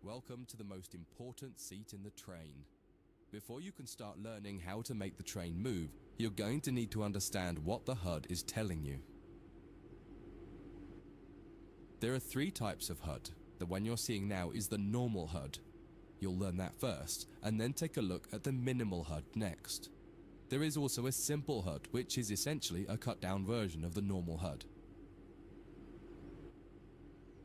Welcome to the most important seat in the train. Before you can start learning how to make the train move, you're going to need to understand what the HUD is telling you. There are three types of HUD. The one you're seeing now is the normal HUD. You'll learn that first, and then take a look at the minimal HUD next. There is also a simple HUD, which is essentially a cut-down version of the normal HUD.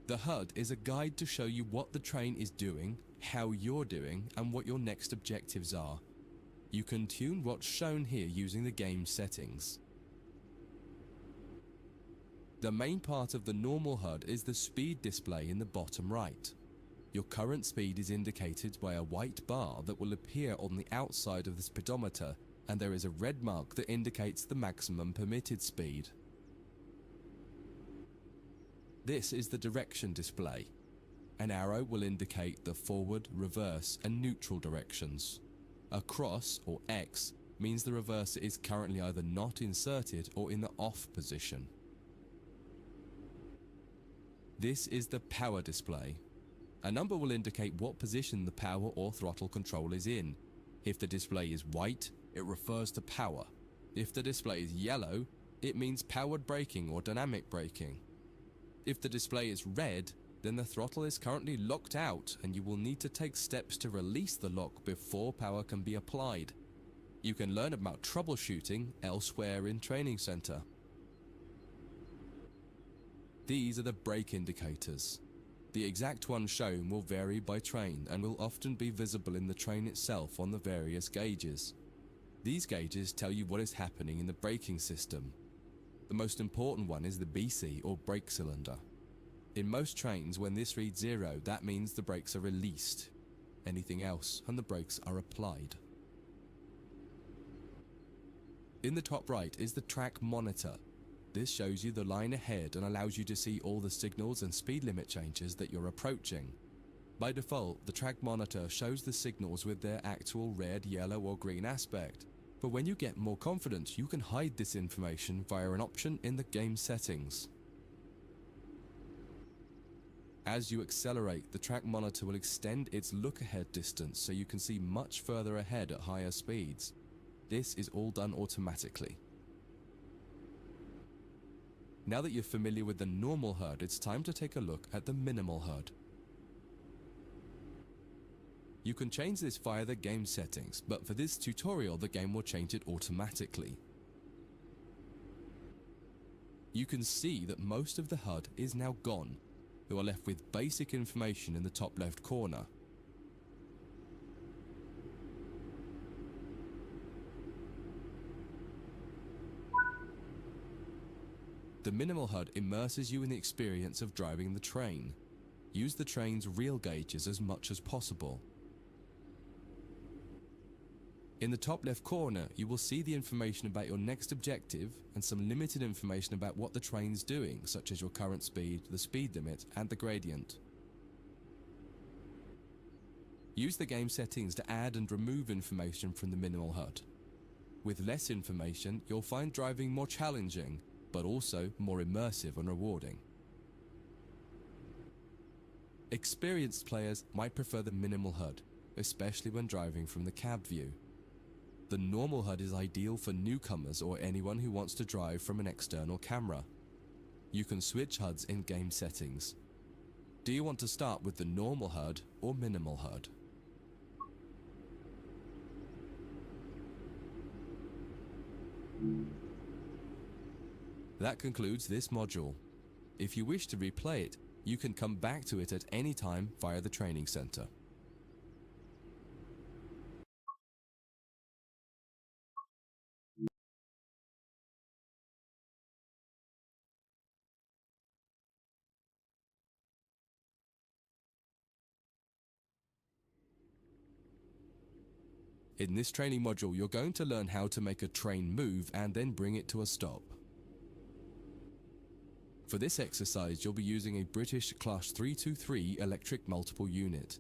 The HUD is a guide to show you what the train is doing, how you're doing, and what your next objectives are. You can tune what's shown here using the game settings. The main part of the normal HUD is the speed display in the bottom right. Your current speed is indicated by a white bar that will appear on the outside of the speedometer, and there is a red mark that indicates the maximum permitted speed. This is the direction display. An arrow will indicate the forward, reverse, and neutral directions. A cross, or X, means the reverser is currently either not inserted or in the off position. This is the power display. A number will indicate what position the power or throttle control is in. If the display is white, it refers to power. If the display is yellow, it means powered braking or dynamic braking. If the display is red, then the throttle is currently locked out and you will need to take steps to release the lock before power can be applied. You can learn about troubleshooting elsewhere in Training Center. These are the brake indicators. The exact one shown will vary by train and will often be visible in the train itself on the various gauges. These gauges tell you what is happening in the braking system. The most important one is the BC, or brake cylinder. In most trains, when this reads 0, that means the brakes are released. Anything else, and the brakes are applied. In the top right is the track monitor. This shows you the line ahead and allows you to see all the signals and speed limit changes that you're approaching. By default, the track monitor shows the signals with their actual red, yellow, or green aspect. But when you get more confident, you can hide this information via an option in the game settings. As you accelerate, the track monitor will extend its look-ahead distance so you can see much further ahead at higher speeds. This is all done automatically. Now that you're familiar with the normal HUD, it's time to take a look at the minimal HUD. You can change this via the game settings, but for this tutorial the game will change it automatically. You can see that most of the HUD is now gone. You are left with basic information in the top left corner. The minimal HUD immerses you in the experience of driving the train. Use the train's real gauges as much as possible. In the top left corner, you will see the information about your next objective and some limited information about what the train's doing, such as your current speed, the speed limit, and the gradient. Use the game settings to add and remove information from the minimal HUD. With less information, you'll find driving more challenging, but also more immersive and rewarding. Experienced players might prefer the minimal HUD, especially when driving from the cab view. The normal HUD is ideal for newcomers or anyone who wants to drive from an external camera. You can switch HUDs in game settings. Do you want to start with the normal HUD or minimal HUD? That concludes this module. If you wish to replay it, you can come back to it at any time via the Training Center. In this training module, you're going to learn how to make a train move and then bring it to a stop. For this exercise, you'll be using a British Class 323 electric multiple unit.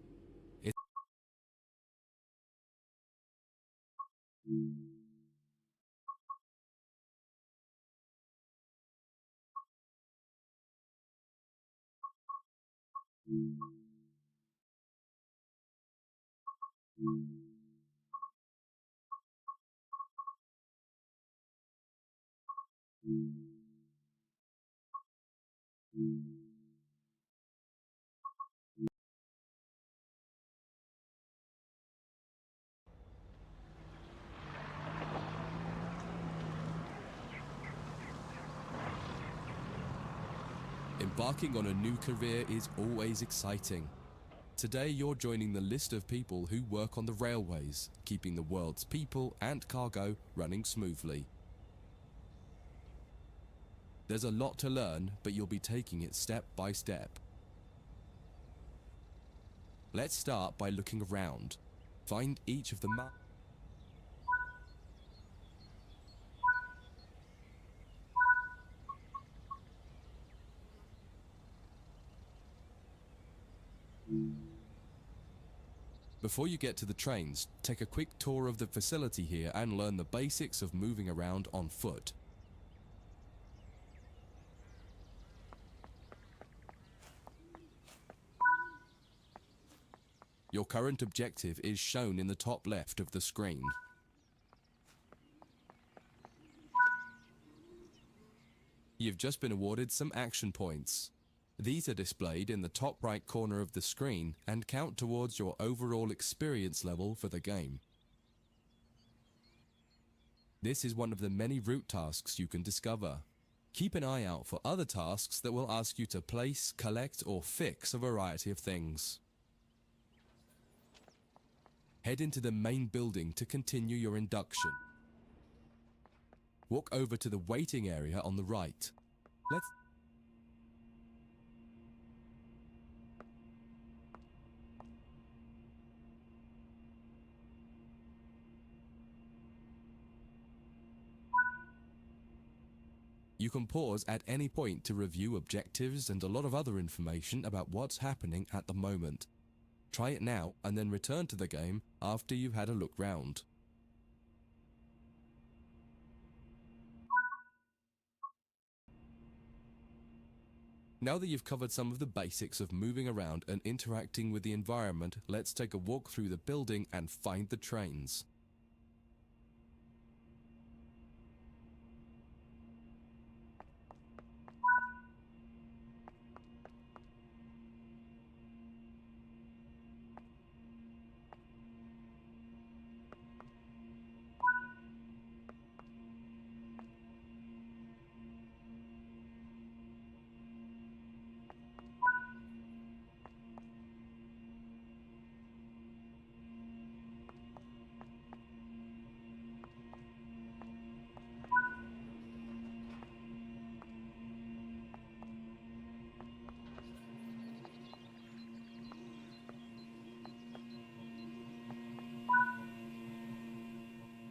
Embarking on a new career is always exciting. Today you're joining the list of people who work on the railways, keeping the world's people and cargo running smoothly. There's a lot to learn, but you'll be taking it step by step. Let's start by looking around. Find each of the Before you get to the trains, take a quick tour of the facility here and learn the basics of moving around on foot. Your current objective is shown in the top left of the screen. You've just been awarded some action points. These are displayed in the top right corner of the screen and count towards your overall experience level for the game. This is one of the many route tasks you can discover. Keep an eye out for other tasks that will ask you to place, collect, or fix a variety of things. Head into the main building to continue your induction. Walk over to the waiting area on the right. You can pause at any point to review objectives and a lot of other information about what's happening at the moment. Try it now and then return to the game after you've had a look round. Now that you've covered some of the basics of moving around and interacting with the environment, let's take a walk through the building and find the trains.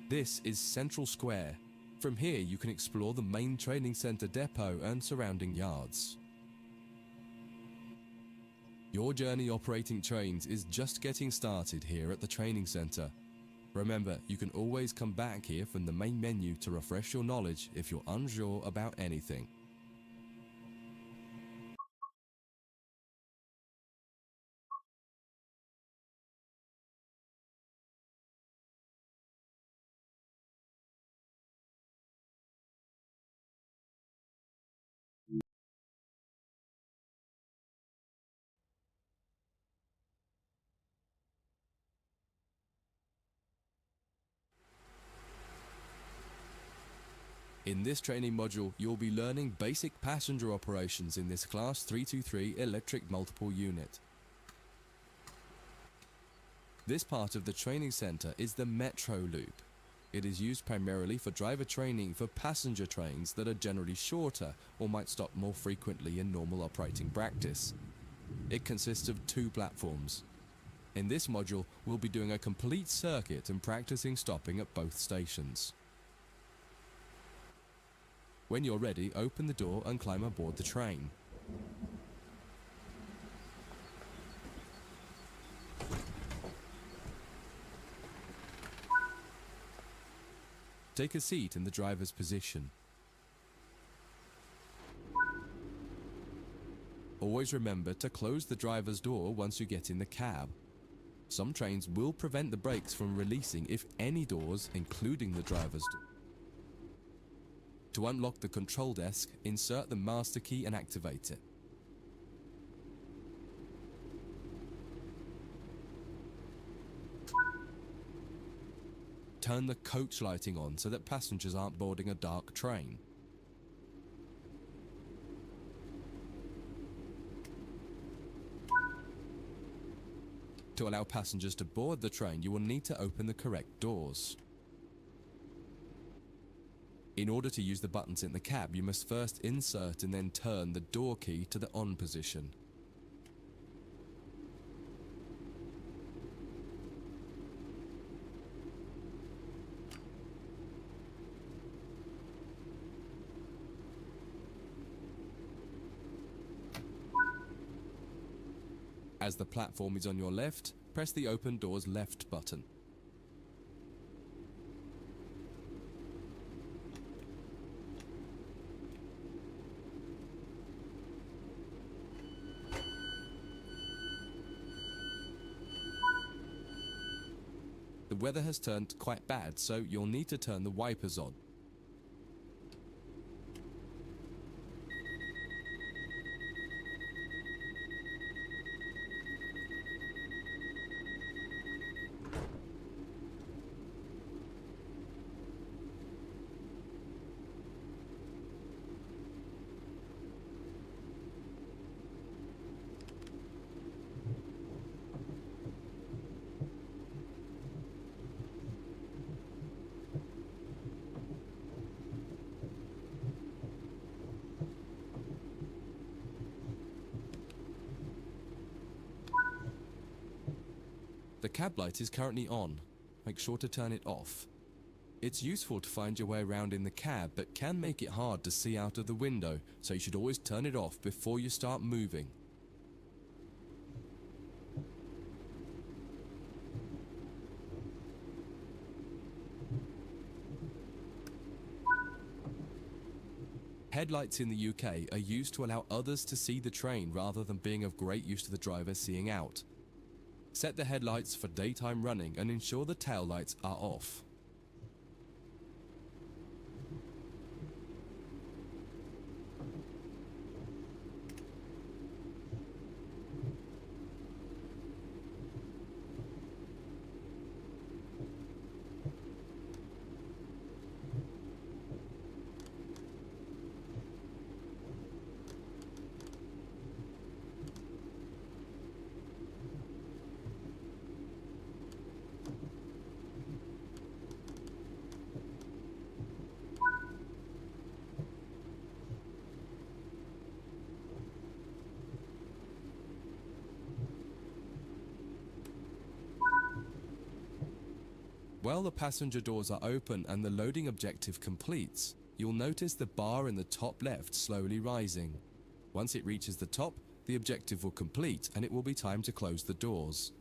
This is Central Square. From here you can explore the main training center depot and surrounding yards. Your journey operating trains is just getting started here at the training center. Remember, you can always come back here from the main menu to refresh your knowledge if you're unsure about anything. In this training module, you'll be learning basic passenger operations in this Class 323 electric multiple unit. This part of the training center is the Metro Loop. It is used primarily for driver training for passenger trains that are generally shorter or might stop more frequently in normal operating practice. It consists of 2 platforms. In this module, we'll be doing a complete circuit and practicing stopping at both stations. When you're ready, open the door and climb aboard the train. Take a seat in the driver's position. Always remember to close the driver's door once you get in the cab. Some trains will prevent the brakes from releasing if any doors, including the driver's door. To unlock the control desk, insert the master key and activate it. Turn the coach lighting on so that passengers aren't boarding a dark train. To allow passengers to board the train, you will need to open the correct doors. In order to use the buttons in the cab, you must first insert and then turn the door key to the on position. As the platform is on your left, press the open doors left button. The weather has turned quite bad, so you'll need to turn the wipers on. The cab light is currently on. Make sure to turn it off. It's useful to find your way around in the cab, but can make it hard to see out of the window, so you should always turn it off before you start moving. Headlights in the UK are used to allow others to see the train rather than being of great use to the driver seeing out. Set the headlights for daytime running and ensure the tail lights are off. While the passenger doors are open and the loading objective completes, you'll notice the bar in the top left slowly rising. Once it reaches the top, the objective will complete and it will be time to close the doors.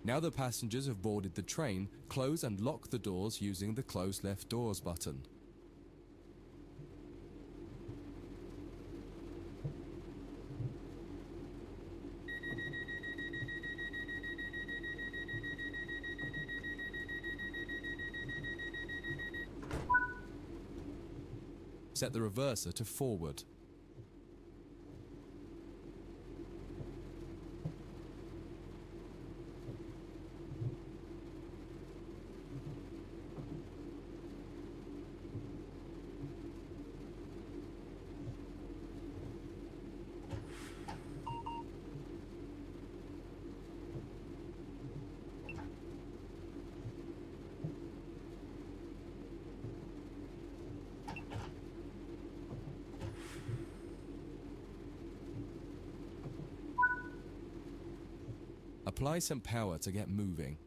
Now the passengers have boarded the train, close and lock the doors using the close left doors button. Set the reverser to forward. Apply some power to get moving.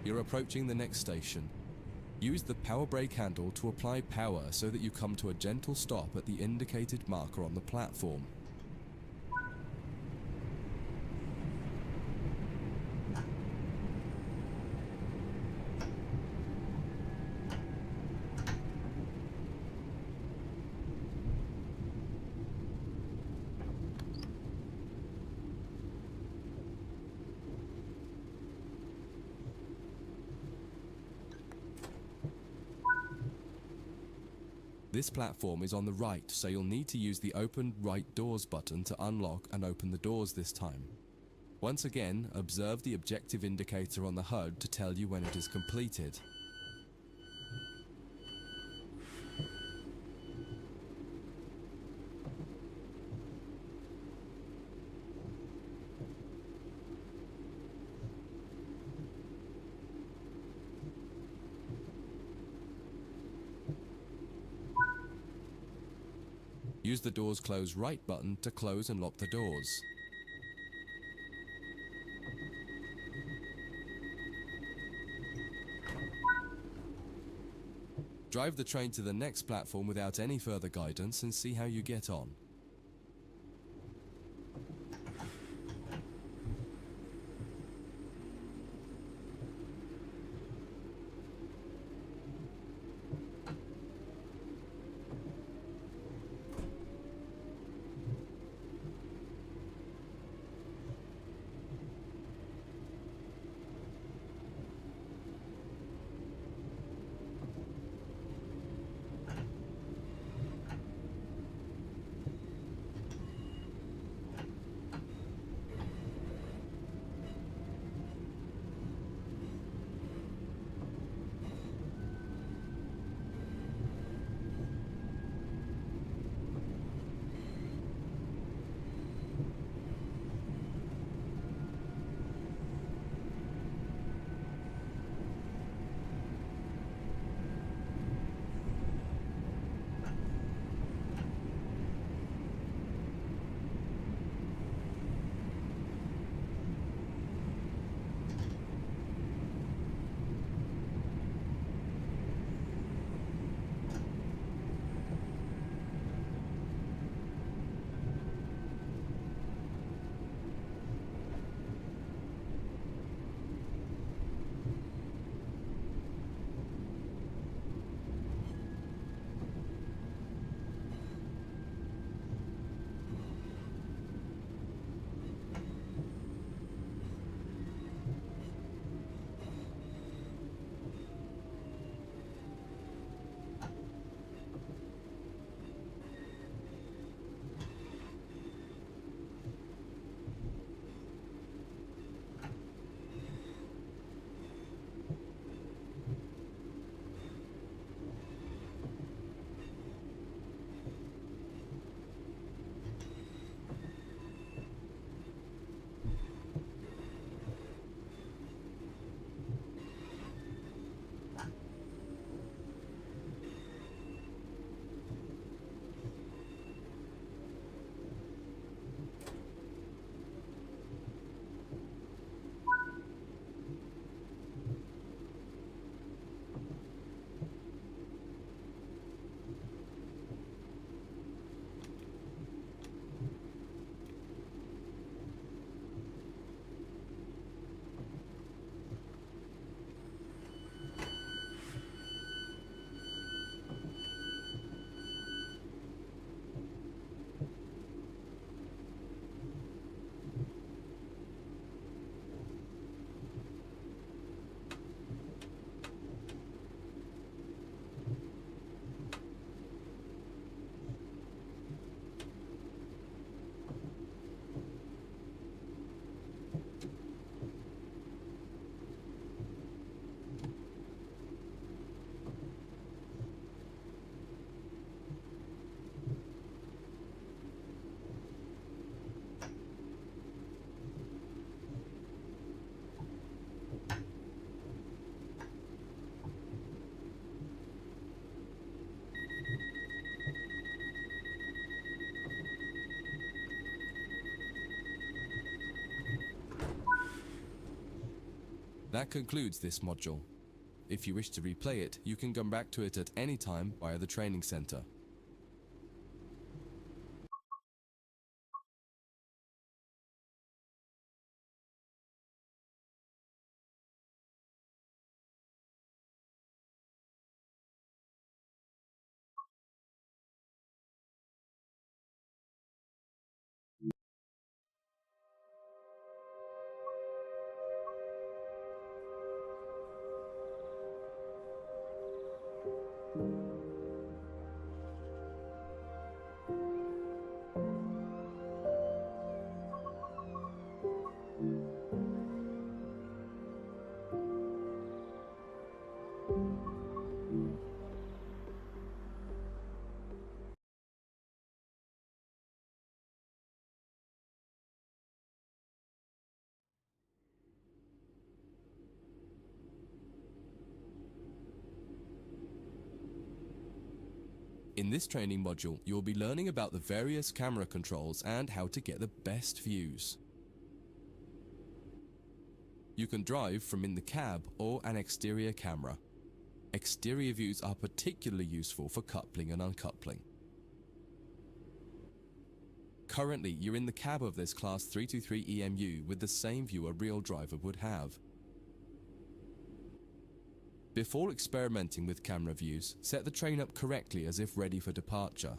You're approaching the next station. Use the power brake handle to apply power so that you come to a gentle stop at the indicated marker on the platform. This platform is on the right, so you'll need to use the Open Right Doors button to unlock and open the doors this time. Once again, observe the objective indicator on the HUD to tell you when it is completed. Use the Doors Close Right button to close and lock the doors. Drive the train to the next platform without any further guidance and see how you get on. That concludes this module. If you wish to replay it, you can come back to it at any time via the training center. In this training module, you'll be learning about the various camera controls and how to get the best views. You can drive from in the cab or an exterior camera. Exterior views are particularly useful for coupling and uncoupling. Currently, you're in the cab of this Class 323 EMU with the same view a real driver would have. Before experimenting with camera views, set the train up correctly as if ready for departure.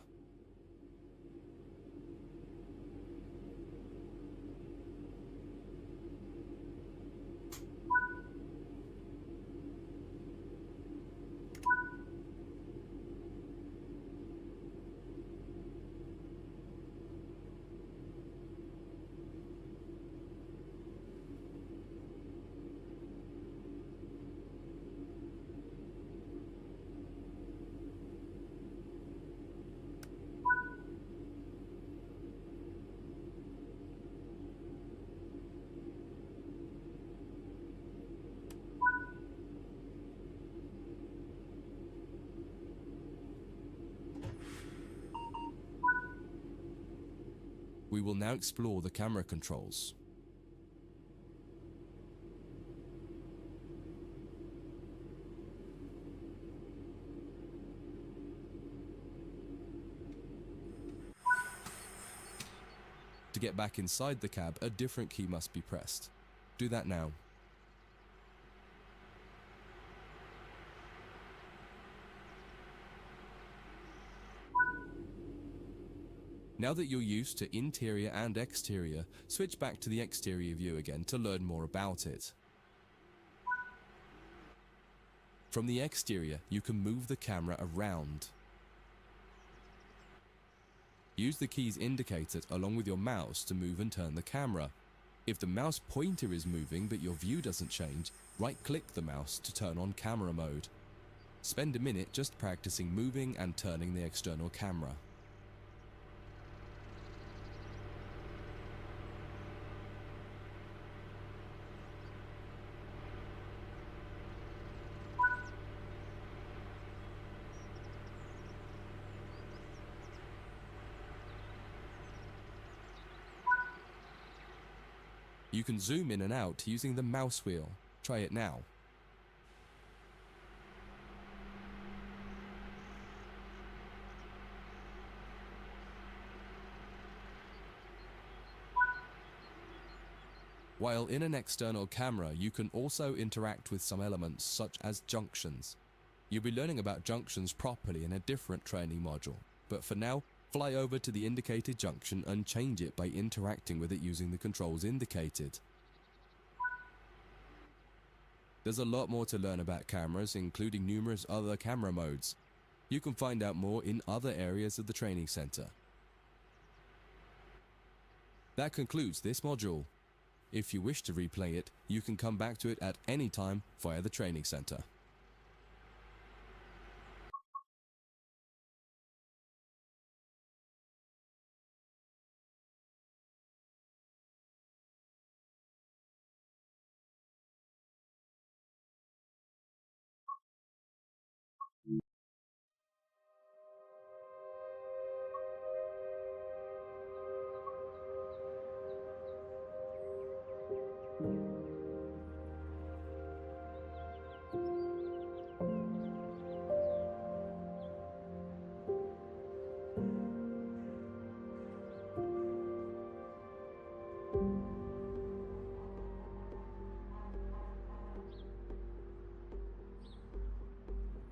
We will now explore the camera controls. To get back inside the cab, a different key must be pressed. Do that now. Now that you're used to interior and exterior, switch back to the exterior view again to learn more about it. From the exterior, you can move the camera around. Use the keys indicated along with your mouse to move and turn the camera. If the mouse pointer is moving but your view doesn't change, right-click the mouse to turn on camera mode. Spend a minute just practicing moving and turning the external camera. You can zoom in and out using the mouse wheel. Try it now. While in an external camera, you can also interact with some elements such as junctions. You'll be learning about junctions properly in a different training module, but for now, fly over to the indicated junction and change it by interacting with it using the controls indicated. There's a lot more to learn about cameras, including numerous other camera modes. You can find out more in other areas of the training center. That concludes this module. If you wish to replay it, you can come back to it at any time via the training center.